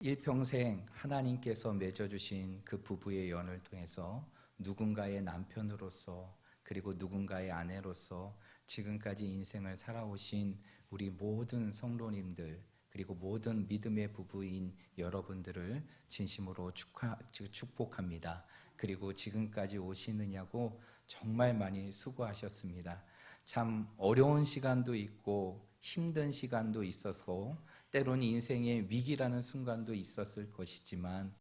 일평생 하나님께서 맺어주신 그 부부의 연을 통해서 누군가의 남편으로서 그리고 누군가의 아내로서 지금까지 인생을 살아오신 우리 모든 성도님들 그리고 모든 믿음의 부부인 여러분들을 진심으로 축복합니다. 그리고 지금까지 오시느냐고 정말 많이 수고하셨습니다. 참 어려운 시간도 있고 힘든 시간도 있어서 때로는 인생의 위기라는 순간도 있었을 것이지만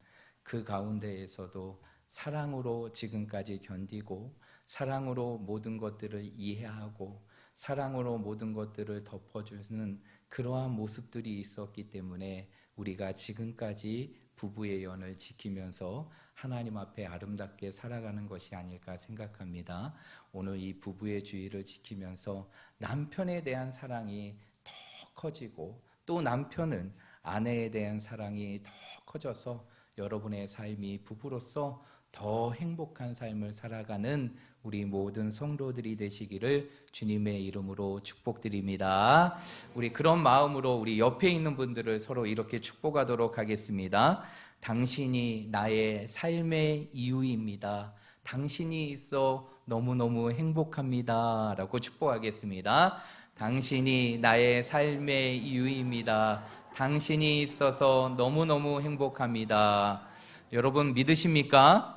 그 가운데에서도 사랑으로 지금까지 견디고 사랑으로 모든 것들을 이해하고 사랑으로 모든 것들을 덮어주는 그러한 모습들이 있었기 때문에 우리가 지금까지 부부의 연을 지키면서 하나님 앞에 아름답게 살아가는 것이 아닐까 생각합니다. 오늘 이 부부의 주의를 지키면서 남편에 대한 사랑이 더 커지고 또 남편은 아내에 대한 사랑이 더 커져서 여러분의 삶이 부부로서 더 행복한 삶을 살아가는 우리 모든 성도들이 되시기를 주님의 이름으로 축복드립니다. 우리 그런 마음으로 우리 옆에 있는 분들을 서로 이렇게 축복하도록 하겠습니다. 당신이 나의 삶의 이유입니다. 당신이 있어 너무너무 행복합니다. 라고 축복하겠습니다. 당신이 나의 삶의 이유입니다. 당신이 있어서 너무너무 행복합니다. 여러분 믿으십니까?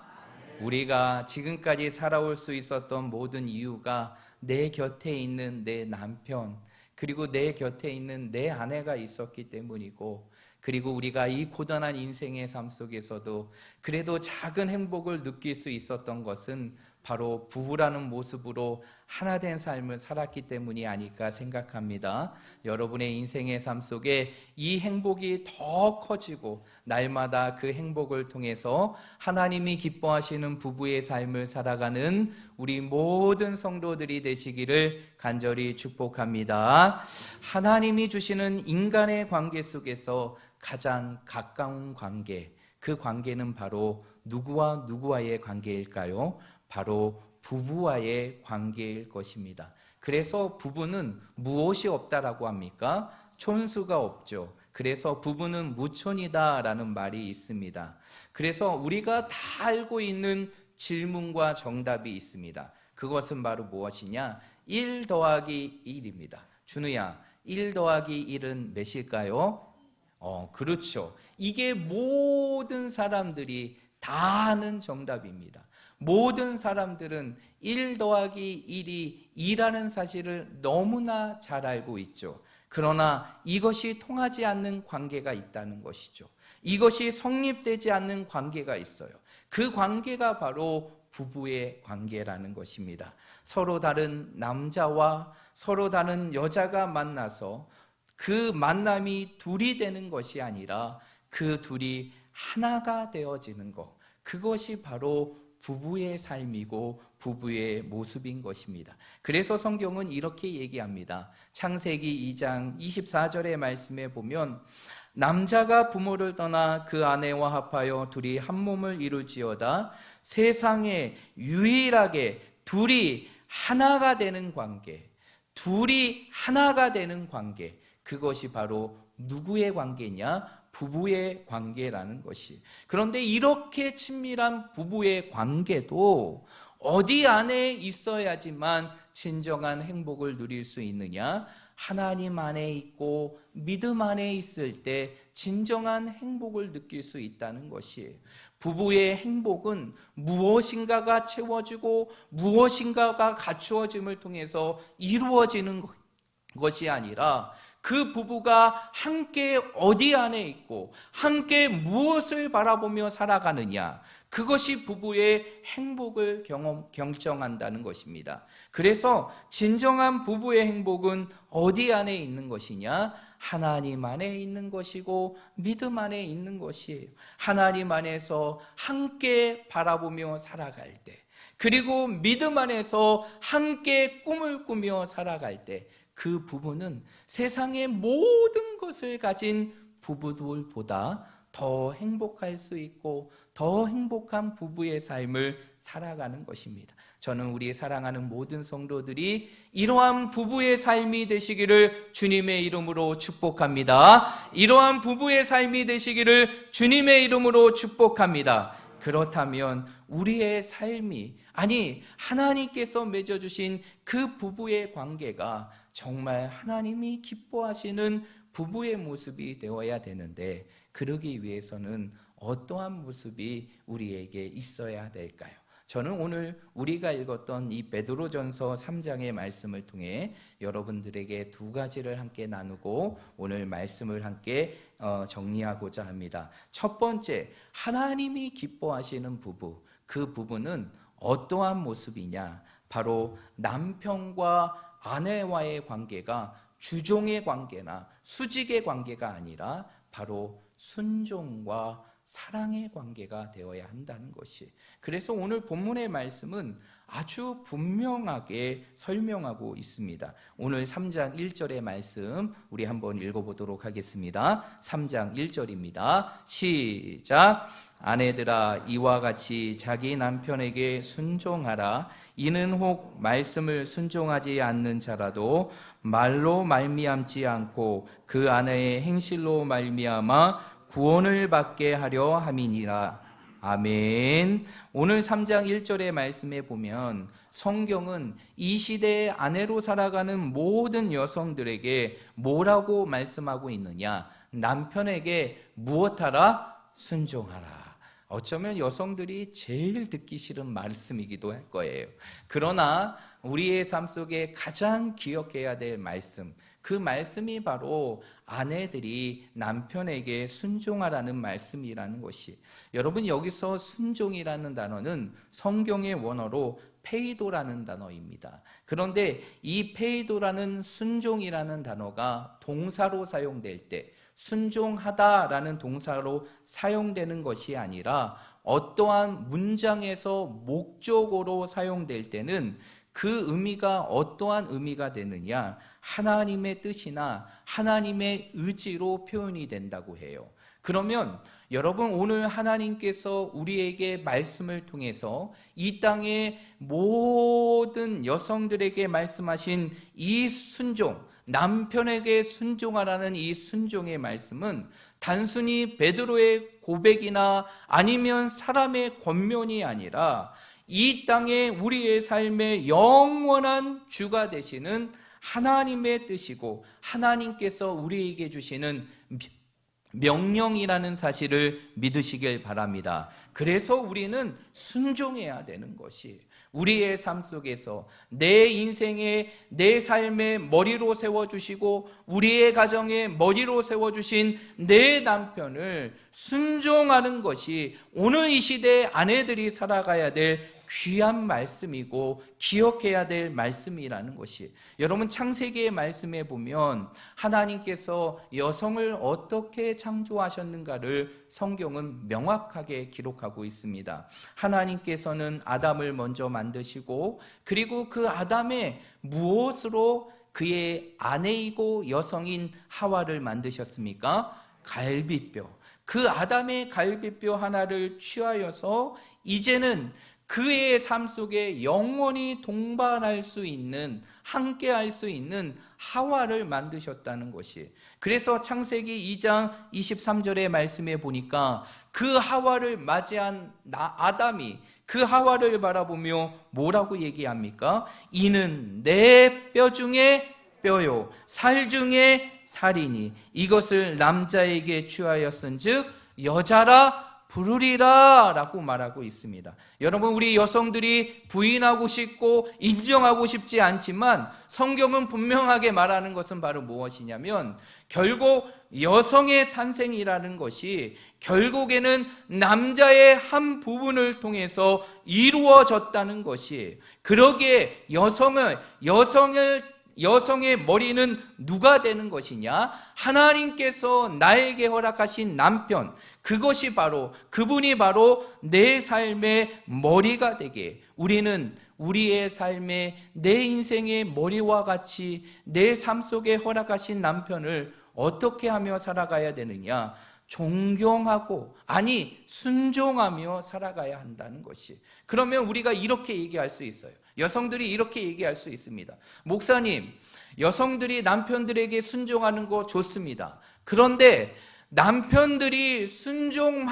우리가 지금까지 살아올 수 있었던 모든 이유가 내 곁에 있는 내 남편 그리고 내 곁에 있는 내 아내가 있었기 때문이고, 그리고 우리가 이 고단한 인생의 삶 속에서도 그래도 작은 행복을 느낄 수 있었던 것은 바로 부부라는 모습으로 하나 된 삶을 살았기 때문이 아닐까 생각합니다. 여러분의 인생의 삶 속에 이 행복이 더 커지고 날마다 그 행복을 통해서 하나님이 기뻐하시는 부부의 삶을 살아가는 우리 모든 성도들이 되시기를 간절히 축복합니다. 하나님이 주시는 인간의 관계 속에서 가장 가까운 관계, 그 관계는 바로 누구와 누구와의 관계일까요? 바로 부부와의 관계일 것입니다. 그래서 부부는 무엇이 없다라고 합니까? 촌수가 없죠. 그래서 부부는 무촌이다라는 말이 있습니다. 그래서 우리가 다 알고 있는 질문과 정답이 있습니다. 그것은 바로 무엇이냐? 1 더하기 1입니다. 준우야, 1 더하기 1은 몇일까요? 그렇죠. 이게 모든 사람들이 다 아는 정답입니다. 모든 사람들은 1 더하기 1이 2라는 사실을 너무나 잘 알고 있죠. 그러나 이것이 통하지 않는 관계가 있다는 것이죠. 이것이 성립되지 않는 관계가 있어요. 그 관계가 바로 부부의 관계라는 것입니다. 서로 다른 남자와 서로 다른 여자가 만나서 그 만남이 둘이 되는 것이 아니라 그 둘이 하나가 되어지는 것, 그것이 바로 부부의 삶이고 부부의 모습인 것입니다. 그래서 성경은 이렇게 얘기합니다. 창세기 2장 24절의 말씀에 보면 남자가 부모를 떠나 그 아내와 합하여 둘이 한 몸을 이룰지어다. 세상에 유일하게 둘이 하나가 되는 관계, 둘이 하나가 되는 관계, 그것이 바로 누구의 관계냐? 부부의 관계라는 것이. 그런데 이렇게 친밀한 부부의 관계도 어디 안에 있어야지만 진정한 행복을 누릴 수 있느냐? 하나님 안에 있고 믿음 안에 있을 때 진정한 행복을 느낄 수 있다는 것이에요. 부부의 행복은 무엇인가가 채워지고 무엇인가가 갖추어짐을 통해서 이루어지는 것이 아니라 그 부부가 함께 어디 안에 있고 함께 무엇을 바라보며 살아가느냐, 그것이 부부의 행복을 결정한다는 것입니다. 그래서 진정한 부부의 행복은 어디 안에 있는 것이냐? 하나님 안에 있는 것이고 믿음 안에 있는 것이에요. 하나님 안에서 함께 바라보며 살아갈 때, 그리고 믿음 안에서 함께 꿈을 꾸며 살아갈 때, 그 부부는 세상의 모든 것을 가진 부부들보다 더 행복할 수 있고 더 행복한 부부의 삶을 살아가는 것입니다. 저는 우리 사랑하는 모든 성도들이 이러한 부부의 삶이 되시기를 주님의 이름으로 축복합니다. 이러한 부부의 삶이 되시기를 주님의 이름으로 축복합니다. 그렇다면 우리의 삶이, 아니 하나님께서 맺어주신 그 부부의 관계가 정말 하나님이 기뻐하시는 부부의 모습이 되어야 되는데, 그러기 위해서는 어떠한 모습이 우리에게 있어야 될까요? 저는 오늘 우리가 읽었던 이 베드로전서 3장의 말씀을 통해 여러분들에게 두 가지를 함께 나누고 오늘 말씀을 함께 정리하고자 합니다. 첫 번째, 하나님이 기뻐하시는 부부, 그 부부는 어떠한 모습이냐? 바로 남편과 아내와의 관계가 주종의 관계나 수직의 관계가 아니라 바로 순종과 사랑의 관계가 되어야 한다는 것이. 그래서 오늘 본문의 말씀은 아주 분명하게 설명하고 있습니다. 오늘 3장 1절의 말씀 우리 한번 읽어보도록 하겠습니다. 3장 1절입니다. 시작. 아내들아, 이와 같이 자기 남편에게 순종하라. 이는 혹 말씀을 순종하지 않는 자라도 말로 말미암지 않고 그 아내의 행실로 말미암아 구원을 받게 하려 함이니라. 아멘. 오늘 3장 1절의 말씀에 보면 성경은 이 시대의 아내로 살아가는 모든 여성들에게 뭐라고 말씀하고 있느냐? 남편에게 무엇하라? 순종하라. 어쩌면 여성들이 제일 듣기 싫은 말씀이기도 할 거예요. 그러나 우리의 삶 속에 가장 기억해야 될 말씀, 그 말씀이 바로 아내들이 남편에게 순종하라는 말씀이라는 것이. 여러분, 여기서 순종이라는 단어는 성경의 원어로 페이도라는 단어입니다. 그런데 이 페이도라는 순종이라는 단어가 동사로 사용될 때, 순종하다라는 동사로 사용되는 것이 아니라 어떠한 문장에서 목적어로 사용될 때는 그 의미가 어떠한 의미가 되느냐? 하나님의 뜻이나 하나님의 의지로 표현이 된다고 해요. 그러면 여러분, 오늘 하나님께서 우리에게 말씀을 통해서 이 땅의 모든 여성들에게 말씀하신 이 순종, 남편에게 순종하라는 이 순종의 말씀은 단순히 베드로의 고백이나 아니면 사람의 권면이 아니라 이 땅에 우리의 삶의 영원한 주가 되시는 하나님의 뜻이고 하나님께서 우리에게 주시는 명령이라는 사실을 믿으시길 바랍니다. 그래서 우리는 순종해야 되는 것이, 우리의 삶 속에서 내 인생에, 내 삶의 머리로 세워주시고 우리의 가정의 머리로 세워주신 내 남편을 순종하는 것이 오늘 이 시대의 아내들이 살아가야 될 귀한 말씀이고 기억해야 될 말씀이라는 것이. 여러분, 창세기의 말씀에 보면 하나님께서 여성을 어떻게 창조하셨는가를 성경은 명확하게 기록하고 있습니다. 하나님께서는 아담을 먼저 만드시고 그리고 그 아담의 무엇으로 그의 아내이고 여성인 하와를 만드셨습니까? 갈비뼈. 그 아담의 갈비뼈 하나를 취하여서 이제는 그의 삶 속에 영원히 동반할 수 있는, 함께할 수 있는 하와를 만드셨다는 것이. 그래서 창세기 2장 23절의 말씀에 보니까 그 하와를 맞이한 아담이 그 하와를 바라보며 뭐라고 얘기합니까? 이는 내 뼈 중에 뼈요 살 중에 살이니 이것을 남자에게 취하였은즉 여자라 부르리라 라고 말하고 있습니다. 여러분, 우리 여성들이 부인하고 싶고 인정하고 싶지 않지만 성경은 분명하게 말하는 것은 바로 무엇이냐면 결국 여성의 탄생이라는 것이 결국에는 남자의 한 부분을 통해서 이루어졌다는 것이. 그러기에 여성의 머리는 누가 되는 것이냐? 하나님께서 나에게 허락하신 남편, 그분이 바로 내 삶의 머리가 되게, 우리는 우리의 삶의, 내 인생의 머리와 같이 내 삶 속에 허락하신 남편을 어떻게 하며 살아가야 되느냐? 존경하고, 아니 순종하며 살아가야 한다는 것이. 그러면 우리가 이렇게 얘기할 수 있어요. 여성들이 이렇게 얘기할 수 있습니다. 목사님, 여성들이 남편들에게 순종하는 거 좋습니다. 그런데 남편들이 순종을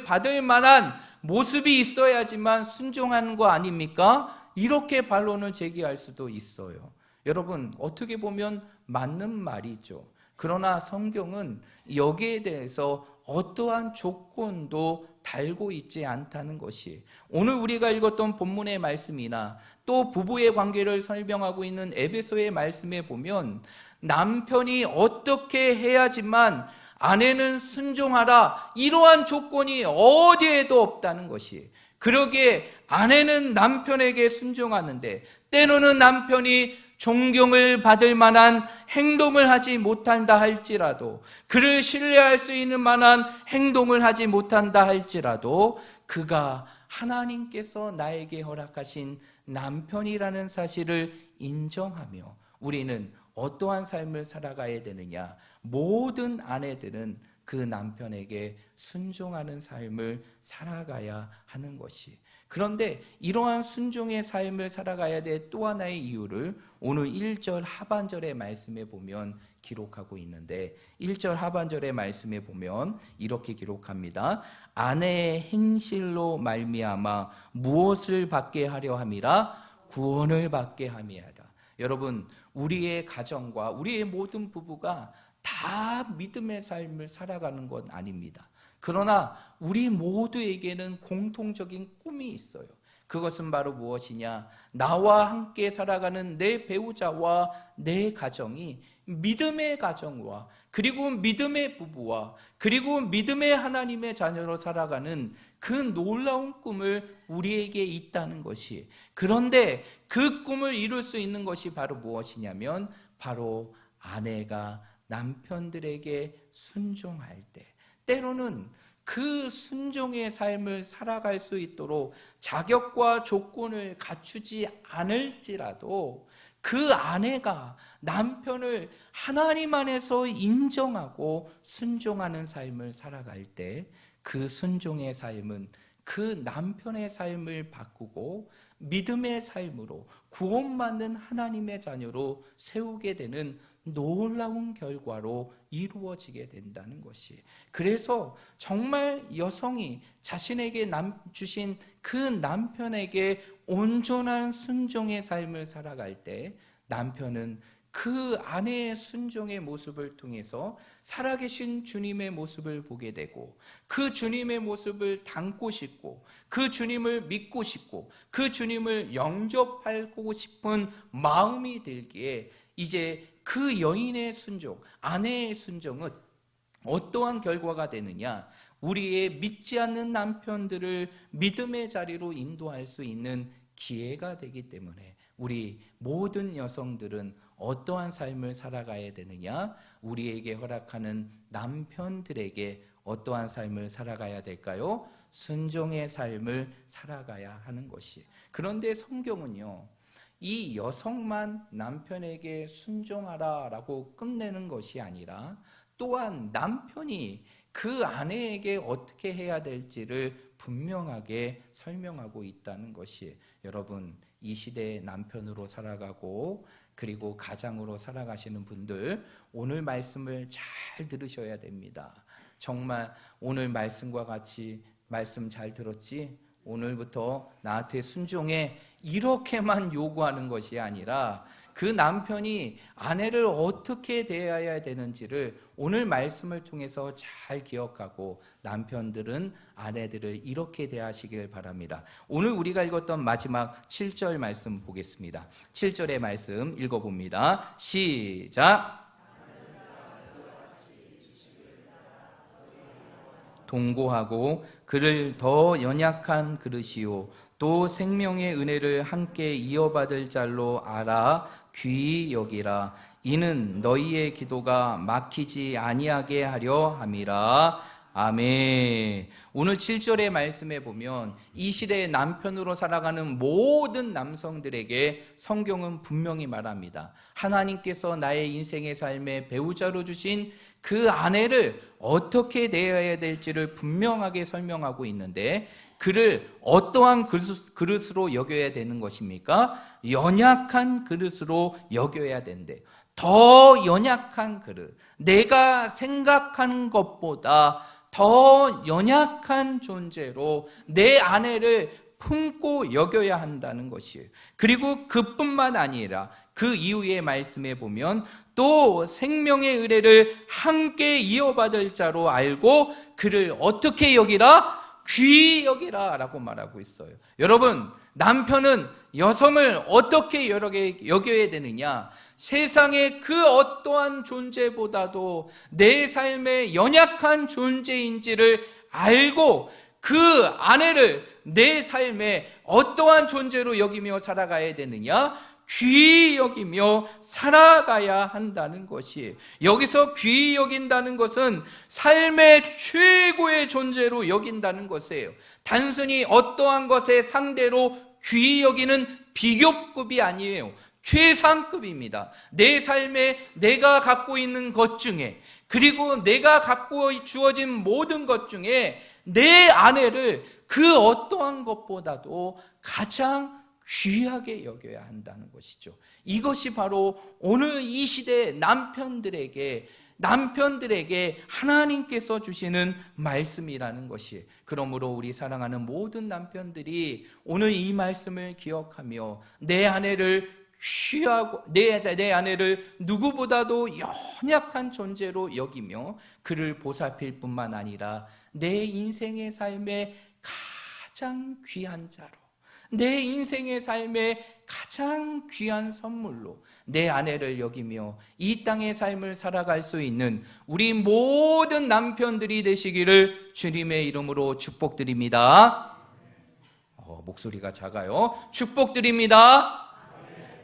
받을 만한 모습이 있어야지만 순종하는 거 아닙니까? 이렇게 반론을 제기할 수도 있어요. 여러분, 어떻게 보면 맞는 말이죠. 그러나 성경은 여기에 대해서 어떠한 조건도 달고 있지 않다는 것이, 오늘 우리가 읽었던 본문의 말씀이나 또 부부의 관계를 설명하고 있는 에베소의 말씀에 보면 남편이 어떻게 해야지만 아내는 순종하라, 이러한 조건이 어디에도 없다는 것이. 그러기에 아내는 남편에게 순종하는데 때로는 남편이 존경을 받을 만한 행동을 하지 못한다 할지라도, 그를 신뢰할 수 있는 만한 행동을 하지 못한다 할지라도 그가 하나님께서 나에게 허락하신 남편이라는 사실을 인정하며 우리는 어떠한 삶을 살아가야 되느냐, 모든 아내들은 그 남편에게 순종하는 삶을 살아가야 하는 것이. 그런데 이러한 순종의 삶을 살아가야 될 또 하나의 이유를 오늘 1절 하반절의 말씀에 보면 기록하고 있는데, 1절 하반절의 말씀에 보면 이렇게 기록합니다. 아내의 행실로 말미암아 무엇을 받게 하려 함이라? 구원을 받게 함이라. 여러분, 우리의 가정과 우리의 모든 부부가 다 믿음의 삶을 살아가는 건 아닙니다. 그러나 우리 모두에게는 공통적인 꿈이 있어요. 그것은 바로 무엇이냐? 나와 함께 살아가는 내 배우자와 내 가정이 믿음의 가정과 그리고 믿음의 부부와 그리고 믿음의 하나님의 자녀로 살아가는 그 놀라운 꿈을 우리에게 있다는 것이. 그런데 그 꿈을 이룰 수 있는 것이 바로 무엇이냐면 바로 아내가 남편들에게 순종할 때, 때로는 그 순종의 삶을 살아갈 수 있도록 자격과 조건을 갖추지 않을지라도 그 아내가 남편을 하나님 안에서 인정하고 순종하는 삶을 살아갈 때 그 순종의 삶은 그 남편의 삶을 바꾸고 믿음의 삶으로 구원받는 하나님의 자녀로 세우게 되는 놀라운 결과로 이루어지게 된다는 것이. 그래서 정말 여성이 자신에게 주신 그 남편에게 온전한 순종의 삶을 살아갈 때 남편은 그 아내의 순종의 모습을 통해서 살아계신 주님의 모습을 보게 되고 그 주님의 모습을 닮고 싶고 그 주님을 믿고 싶고 그 주님을 영접하고 싶은 마음이 들기에 이제 그 여인의 순종, 아내의 순종은 어떠한 결과가 되느냐? 우리의 믿지 않는 남편들을 믿음의 자리로 인도할 수 있는 기회가 되기 때문에 우리 모든 여성들은 어떠한 삶을 살아가야 되느냐? 우리에게 허락하는 남편들에게 어떠한 삶을 살아가야 될까요? 순종의 삶을 살아가야 하는 것이. 그런데 성경은요, 이 여성만 남편에게 순종하라라고 끝내는 것이 아니라 또한 남편이 그 아내에게 어떻게 해야 될지를 분명하게 설명하고 있다는 것이. 여러분, 이 시대의 남편으로 살아가고 그리고 가장으로 살아가시는 분들, 오늘 말씀을 잘 들으셔야 됩니다. 정말 오늘 말씀과 같이 말씀 잘 들었지? 오늘부터 나한테 순종해, 이렇게만 요구하는 것이 아니라 그 남편이 아내를 어떻게 대해야 되는지를 오늘 말씀을 통해서 잘 기억하고 남편들은 아내들을 이렇게 대하시길 바랍니다. 오늘 우리가 읽었던 마지막 7절 말씀 보겠습니다. 7절의 말씀 읽어봅니다. 시작! 동고하고 그를 더 연약한 그릇이요 또 생명의 은혜를 함께 이어받을 자로 알아 귀히 여기라. 이는 너희의 기도가 막히지 아니하게 하려 함이라. 아멘. 오늘 7절의 말씀에 보면 이 시대의 남편으로 살아가는 모든 남성들에게 성경은 분명히 말합니다. 하나님께서 나의 인생의 삶의 배우자로 주신 그 아내를 어떻게 대해야 될지를 분명하게 설명하고 있는데, 그를 어떠한 그릇으로 여겨야 되는 것입니까? 연약한 그릇으로 여겨야 된대요. 더 연약한 그릇, 내가 생각하는 것보다 더 연약한 존재로 내 아내를 품고 여겨야 한다는 것이에요. 그리고 그뿐만 아니라 그 이후의 말씀에 보면 또 생명의 의례를 함께 이어받을 자로 알고 그를 어떻게 여기라? 귀히 여기라 라고 말하고 있어요. 여러분, 남편은 여성을 어떻게 여겨야 되느냐? 세상의 그 어떠한 존재보다도 내 삶의 연약한 존재인지를 알고 그 아내를 내 삶의 어떠한 존재로 여기며 살아가야 되느냐? 귀히 여기며 살아가야 한다는 것이, 여기서 귀히 여긴다는 것은 삶의 최고의 존재로 여긴다는 것이에요. 단순히 어떠한 것의 상대로 귀히 여기는 비교급이 아니에요. 최상급입니다. 내 삶에 내가 갖고 있는 것 중에, 그리고 내가 갖고 주어진 모든 것 중에 내 아내를 그 어떠한 것보다도 가장 귀하게 여겨야 한다는 것이죠. 이것이 바로 오늘 이 시대 남편들에게 하나님께서 주시는 말씀이라는 것이, 그러므로 우리 사랑하는 모든 남편들이 오늘 이 말씀을 기억하며 내 아내를 귀하고 내 아내를 누구보다도 연약한 존재로 여기며 그를 보살필 뿐만 아니라 내 인생의 삶의 가장 귀한 자로, 내 인생의 삶의 가장 귀한 선물로 내 아내를 여기며 이 땅의 삶을 살아갈 수 있는 우리 모든 남편들이 되시기를 주님의 이름으로 축복드립니다. 목소리가 작아요. 축복드립니다.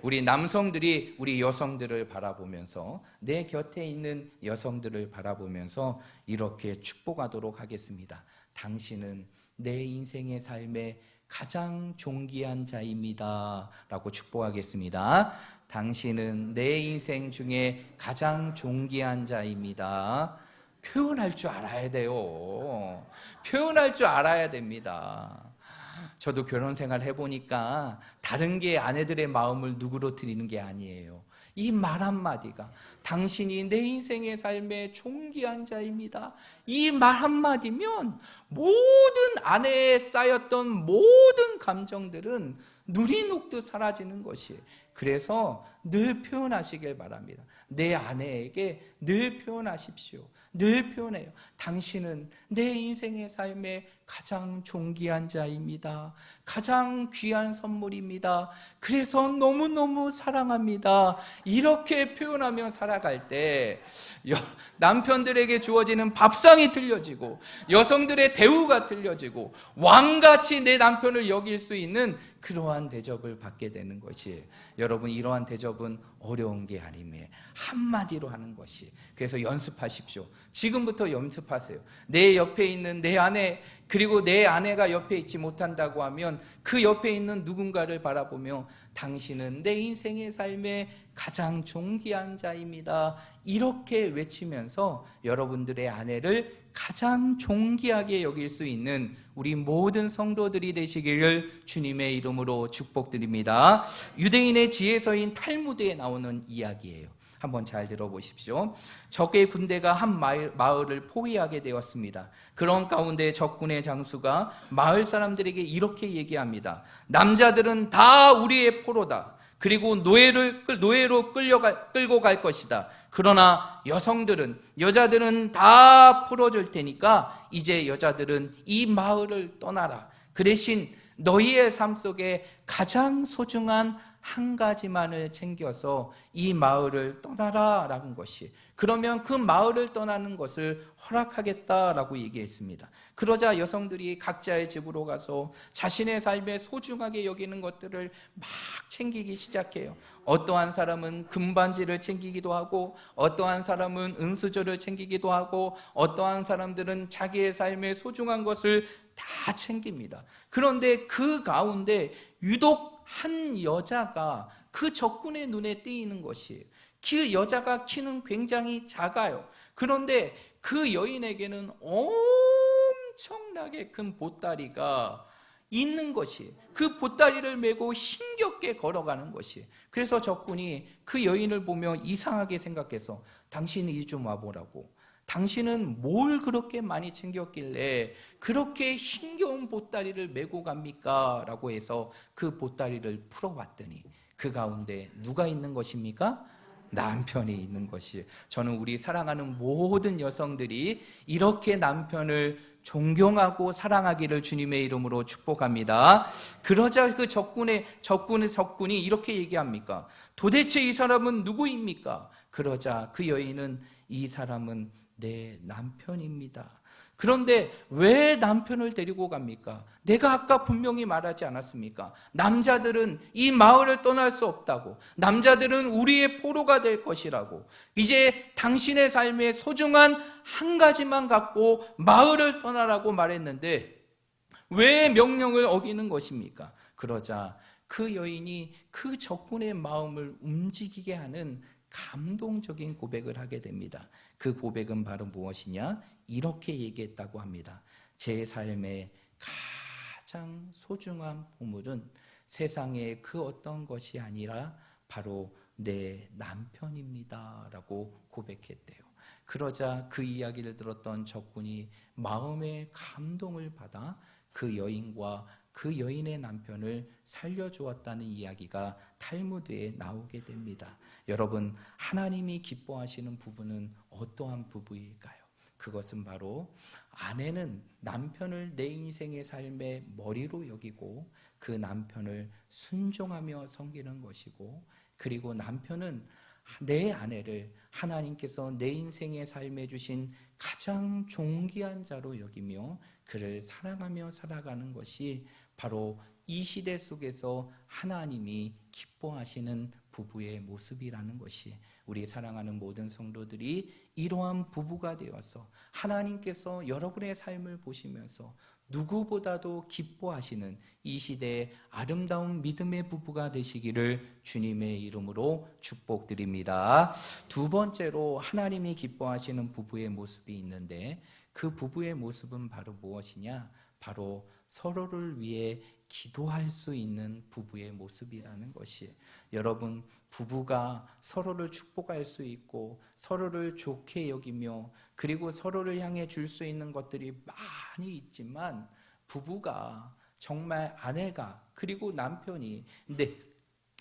우리 남성들이 우리 여성들을 바라보면서, 내 곁에 있는 여성들을 바라보면서 이렇게 축복하도록 하겠습니다. 당신은 내 인생의 삶에 가장 존귀한 자입니다 라고 축복하겠습니다. 당신은 내 인생 중에 가장 존귀한 자입니다. 표현할 줄 알아야 돼요. 표현할 줄 알아야 됩니다. 저도 결혼 생활 해보니까 다른 게 아내들의 마음을 누그러뜨리는 게 아니에요. 이 말 한마디가, 당신이 내 인생의 삶의 존귀한 자입니다, 이 말 한마디면 모든 아내에 쌓였던 모든 감정들은 누리 녹듯 사라지는 것이에요. 그래서 늘 표현하시길 바랍니다. 내 아내에게 늘 표현하십시오. 늘 표현해요. 당신은 내 인생의 삶의 가장 존귀한 자입니다. 가장 귀한 선물입니다. 그래서 너무너무 사랑합니다. 이렇게 표현하며 살아갈 때 남편들에게 주어지는 밥상이 틀려지고 여성들의 대우가 틀려지고 왕같이 내 남편을 여길 수 있는 그러한 대접을 받게 되는 것이에요. 여러분, 이러한 대접은 어려운 게 아니며 한마디로 하는 것이, 그래서 연습하십시오. 지금부터 연습하세요. 내 옆에 있는 내 아내, 그리고 내 아내가 옆에 있지 못한다고 하면 그 옆에 있는 누군가를 바라보며 당신은 내 인생의 삶의 가장 존귀한 자입니다, 이렇게 외치면서 여러분들의 아내를 가장 존귀하게 여길 수 있는 우리 모든 성도들이 되시기를 주님의 이름으로 축복드립니다. 유대인의 지혜서인 탈무드에 나오는 이야기예요. 한번 잘 들어보십시오. 적의 군대가 한 마을을 포위하게 되었습니다. 그런 가운데 적군의 장수가 마을 사람들에게 이렇게 얘기합니다. 남자들은 다 우리의 포로다. 그리고 노예로 끌고 갈 것이다. 그러나 여자들은 다 풀어줄 테니까 이제 여자들은 이 마을을 떠나라. 그 대신 너희의 삶 속에 가장 소중한 한 가지만을 챙겨서 이 마을을 떠나라 라는 것이, 그러면 그 마을을 떠나는 것을 허락하겠다라고 얘기했습니다. 그러자 여성들이 각자의 집으로 가서 자신의 삶에 소중하게 여기는 것들을 막 챙기기 시작해요. 어떠한 사람은 금반지를 챙기기도 하고, 어떠한 사람은 은수저를 챙기기도 하고, 어떠한 사람들은 자기의 삶에 소중한 것을 다 챙깁니다. 그런데 그 가운데 유독 한 여자가 그 적군의 눈에 띄는 것이에요. 그 여자가 키는 굉장히 작아요. 그런데 그 여인에게는 엄청나게 큰 보따리가 있는 것이, 그 보따리를 메고 힘겹게 걸어가는 것이. 그래서 적군이 그 여인을 보며 이상하게 생각해서 당신이 이 좀 와보라고, 당신은 뭘 그렇게 많이 챙겼길래 그렇게 힘겨운 보따리를 메고 갑니까? 라고 해서 그 보따리를 풀어봤더니 그 가운데 누가 있는 것입니까? 남편이 있는 것이. 저는 우리 사랑하는 모든 여성들이 이렇게 남편을 존경하고 사랑하기를 주님의 이름으로 축복합니다. 그러자 그 적군이 이렇게 얘기합니까? 도대체 이 사람은 누구입니까? 그러자 그 여인은 이 사람은 내 남편입니다. 그런데 왜 남편을 데리고 갑니까? 내가 아까 분명히 말하지 않았습니까? 남자들은 이 마을을 떠날 수 없다고, 남자들은 우리의 포로가 될 것이라고, 이제 당신의 삶에 소중한 한 가지만 갖고 마을을 떠나라고 말했는데 왜 명령을 어기는 것입니까? 그러자 그 여인이 그 적군의 마음을 움직이게 하는 감동적인 고백을 하게 됩니다. 그 고백은 바로 무엇이냐? 이렇게 얘기했다고 합니다. 제 삶의 가장 소중한 보물은 세상의 그 어떤 것이 아니라 바로 내 남편입니다 라고 고백했대요. 그러자 그 이야기를 들었던 적군이 마음의 감동을 받아 그 여인과 그 여인의 남편을 살려주었다는 이야기가 탈무드에 나오게 됩니다. 여러분, 하나님이 기뻐하시는 부부는 어떠한 부부일까요? 그것은 바로 아내는 남편을 내 인생의 삶의 머리로 여기고 그 남편을 순종하며 섬기는 것이고, 그리고 남편은 내 아내를 하나님께서 내 인생의 삶에 주신 가장 존귀한 자로 여기며 그를 사랑하며 살아가는 것이 바로 이 시대 속에서 하나님이 기뻐하시는 부부의 모습이라는 것이, 우리 사랑하는 모든 성도들이 이러한 부부가 되어서 하나님께서 여러분의 삶을 보시면서 누구보다도 기뻐하시는 이 시대의 아름다운 믿음의 부부가 되시기를 주님의 이름으로 축복드립니다. 두 번째로 하나님이 기뻐하시는 부부의 모습이 있는데 그 부부의 모습은 바로 무엇이냐? 바로 서로를 위해 기도할 수 있는 부부의 모습이라는 것이, 여러분, 부부가 서로를 축복할 수 있고 서로를 좋게 여기며 그리고 서로를 향해 줄 수 있는 것들이 많이 있지만, 부부가 정말 아내가 그리고 남편이 내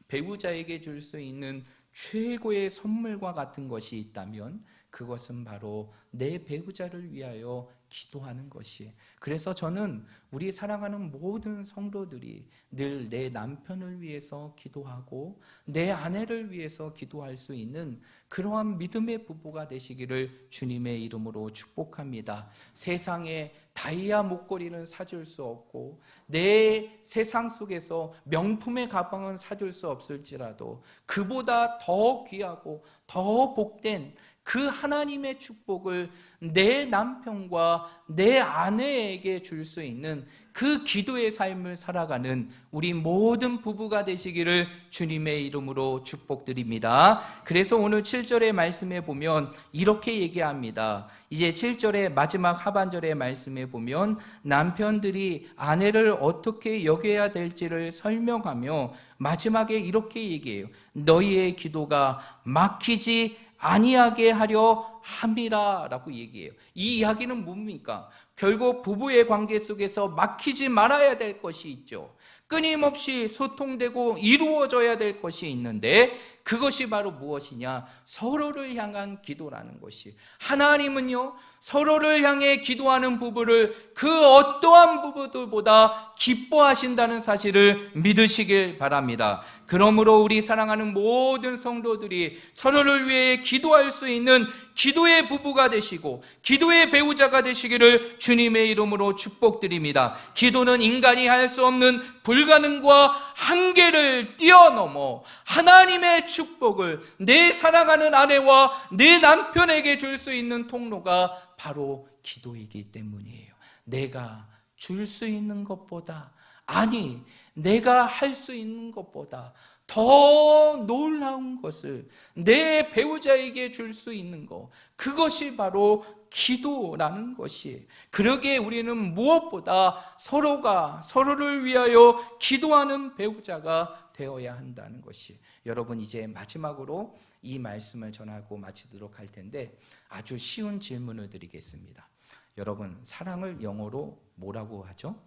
배우자에게 줄 수 있는 최고의 선물과 같은 것이 있다면 그것은 바로 내 배우자를 위하여 기도하는 것이. 그래서 저는 우리 사랑하는 모든 성도들이 늘 내 남편을 위해서 기도하고 내 아내를 위해서 기도할 수 있는 그러한 믿음의 부부가 되시기를 주님의 이름으로 축복합니다. 세상에 다이아 목걸이는 사줄 수 없고 내 세상 속에서 명품의 가방은 사줄 수 없을지라도 그보다 더 귀하고 더 복된 그 하나님의 축복을 내 남편과 내 아내에게 줄 수 있는 그 기도의 삶을 살아가는 우리 모든 부부가 되시기를 주님의 이름으로 축복드립니다. 그래서 오늘 7절의 말씀에 보면 이렇게 얘기합니다. 이제 7절의 마지막 하반절의 말씀에 보면 남편들이 아내를 어떻게 여겨야 될지를 설명하며 마지막에 이렇게 얘기해요. 너희의 기도가 막히지 아니하게 하려 함이라 라고 얘기해요. 이 이야기는 뭡니까? 결국 부부의 관계 속에서 막히지 말아야 될 것이 있죠. 끊임없이 소통되고 이루어져야 될 것이 있는데, 그것이 바로 무엇이냐? 서로를 향한 기도라는 것이. 하나님은요, 서로를 향해 기도하는 부부를 그 어떠한 부부들보다 기뻐하신다는 사실을 믿으시길 바랍니다. 그러므로 우리 사랑하는 모든 성도들이 서로를 위해 기도할 수 있는 기도의 부부가 되시고 기도의 배우자가 되시기를 주님의 이름으로 축복드립니다. 기도는 인간이 할 수 없는 불가능과 한계를 뛰어넘어 하나님의 축복을 내 사랑하는 아내와 내 남편에게 줄 수 있는 통로가 바로 기도이기 때문이에요. 내가 줄 수 있는 것보다, 아니 내가 할 수 있는 것보다 더 놀라운 것을 내 배우자에게 줄 수 있는 것, 그것이 바로 기도라는 것이. 그러기에 우리는 무엇보다 서로가 서로를 위하여 기도하는 배우자가 되어야 한다는 것이. 여러분, 이제 마지막으로 이 말씀을 전하고 마치도록 할 텐데, 아주 쉬운 질문을 드리겠습니다. 여러분, 사랑을 영어로 뭐라고 하죠?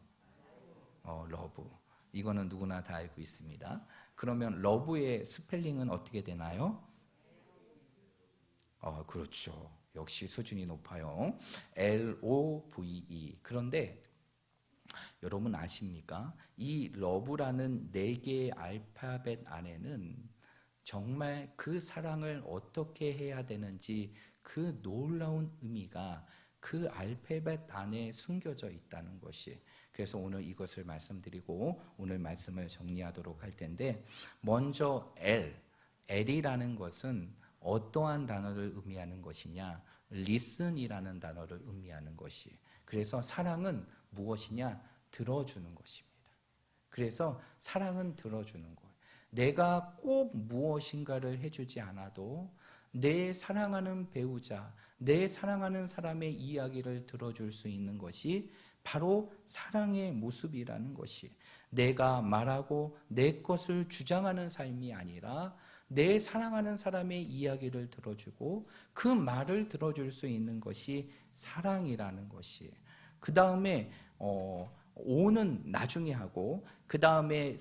러브. 이거는 누구나 다 알고 있습니다. 그러면 러브의 스펠링은 어떻게 되나요? 그렇죠. 역시 수준이 높아요. LOVE. 그런데 여러분 아십니까? 이 러브라는 4개의 알파벳 안에는 정말 그 사랑을 어떻게 해야 되는지 그 놀라운 의미가 그 알파벳 안에 숨겨져 있다는 것이. 그래서 오늘 이것을 말씀드리고 오늘 말씀을 정리하도록 할 텐데, 먼저 L이라는 것은 어떠한 단어를 의미하는 것이냐? listen이라는 단어를 의미하는 것이. 그래서 사랑은 무엇이냐? 들어주는 것입니다. 그래서 사랑은 들어주는 거예요. 내가 꼭 무엇인가를 해주지 않아도 내 사랑하는 배우자, 내 사랑하는 사람의 이야기를 들어줄 수 있는 것이 바로 사랑의 모습이라는 것이. 내가 말하고 내 것을 주장하는 삶이 아니라 내 사랑하는 사람의 이야기를 들어주고 그 말을 들어줄 수 있는 것이 사랑이라는 것이. 그 다음에 O는 나중에 하고 그 다음에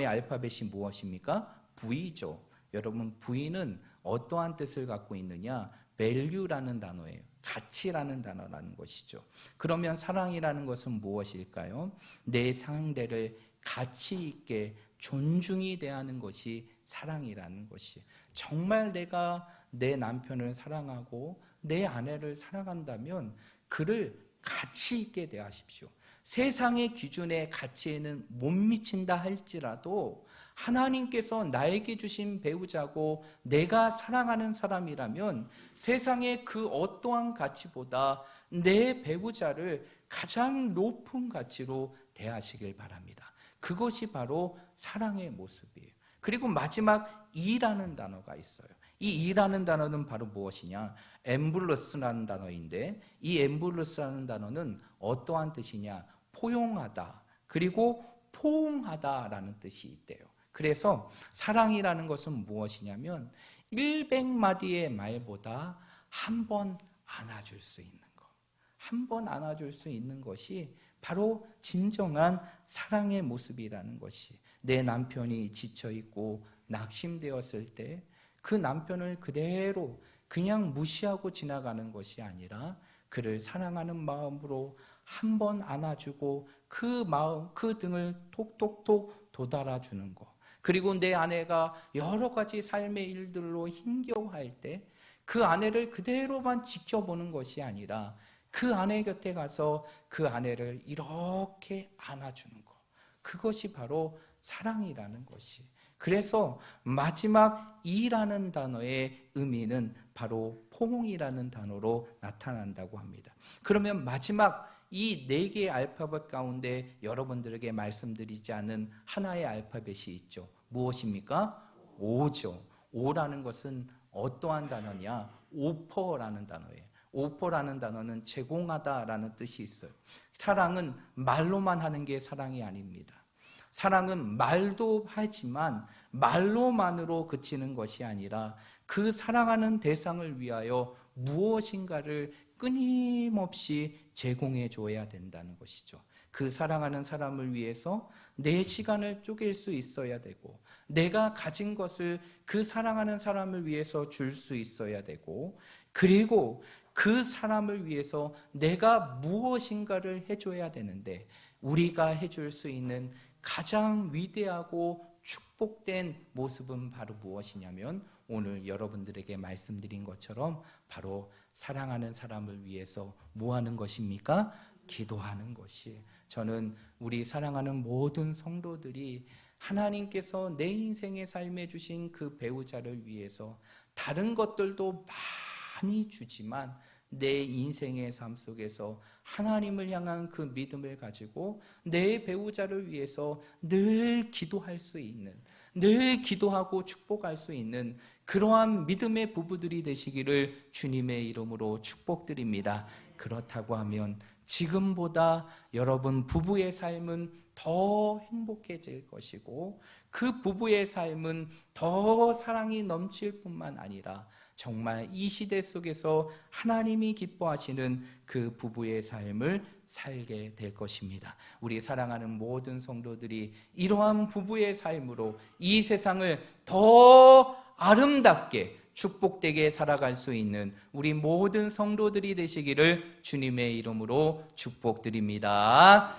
알파벳이 무엇입니까? V죠. 여러분, V는 어떠한 뜻을 갖고 있느냐? value라는 단어예요. 가치라는 단어라는 것이죠. 그러면 사랑이라는 것은 무엇일까요? 내 상대를 가치 있게 존중이 대하는 것이 사랑이라는 것이. 정말 내가 내 남편을 사랑하고 내 아내를 사랑한다면 그를 가치 있게 대하십시오. 세상의 기준의 가치에는 못 미친다 할지라도 하나님께서 나에게 주신 배우자고 내가 사랑하는 사람이라면 세상의 그 어떠한 가치보다 내 배우자를 가장 높은 가치로 대하시길 바랍니다. 그것이 바로 사랑의 모습이에요. 그리고 마지막 E라는 단어가 있어요. 이 E라는 단어는 바로 무엇이냐? 엠블러스라는 단어인데, 이 엠블러스라는 단어는 어떠한 뜻이냐? 포용하다, 그리고 포옹하다라는 뜻이 있대요. 그래서 사랑이라는 것은 무엇이냐면 100마디의 말보다 한 번 안아줄 수 있는 것, 한 번 안아줄 수 있는 것이 바로 진정한 사랑의 모습이라는 것이. 내 남편이 지쳐있고 낙심되었을 때 그 남편을 그대로 그냥 무시하고 지나가는 것이 아니라 그를 사랑하는 마음으로 한 번 안아주고 그 등을 톡톡톡 도달아주는 것. 그리고 내 아내가 여러 가지 삶의 일들로 힘겨워할 때 그 아내를 그대로만 지켜보는 것이 아니라 그 아내 곁에 가서 그 아내를 이렇게 안아주는 것. 그것이 바로 사랑이라는 것이. 그래서 마지막 E라는 단어의 의미는 바로 포옹이라는 단어로 나타난다고 합니다. 그러면 마지막 이 4개의 알파벳 가운데 여러분들에게 말씀드리지 않은 하나의 알파벳이 있죠. 무엇입니까? O죠. O라는 것은 어떠한 단어냐? 오퍼라는 단어예요. 오퍼라는 단어는 제공하다라는 뜻이 있어요. 사랑은 말로만 하는 게 사랑이 아닙니다. 사랑은 말도 하지만 말로만으로 그치는 것이 아니라 그 사랑하는 대상을 위하여 무엇인가를 끊임없이 제공해 줘야 된다는 것이죠. 그 사랑하는 사람을 위해서 내 시간을 쪼갤 수 있어야 되고, 내가 가진 것을 그 사랑하는 사람을 위해서 줄 수 있어야 되고, 그리고 그 사람을 위해서 내가 무엇인가를 해줘야 되는데, 우리가 해줄 수 있는 가장 위대하고 축복된 모습은 바로 무엇이냐면, 오늘 여러분들에게 말씀드린 것처럼 바로 사랑하는 사람을 위해서 뭐 하는 것입니까? 기도하는 것이. 저는 우리 사랑하는 모든 성도들이 하나님께서 내 인생의 삶에 주신 그 배우자를 위해서 다른 것들도 많이 주지만, 내 인생의 삶 속에서 하나님을 향한 그 믿음을 가지고 내 배우자를 위해서 늘 기도할 수 있는, 늘 기도하고 축복할 수 있는 그러한 믿음의 부부들이 되시기를 주님의 이름으로 축복드립니다. 그렇다고 하면 지금보다 여러분 부부의 삶은 더 행복해질 것이고, 그 부부의 삶은 더 사랑이 넘칠 뿐만 아니라 정말 이 시대 속에서 하나님이 기뻐하시는 그 부부의 삶을 살게 될 것입니다. 우리 사랑하는 모든 성도들이 이러한 부부의 삶으로 이 세상을 더 아름답게 축복되게 살아갈 수 있는 우리 모든 성도들이 되시기를 주님의 이름으로 축복드립니다.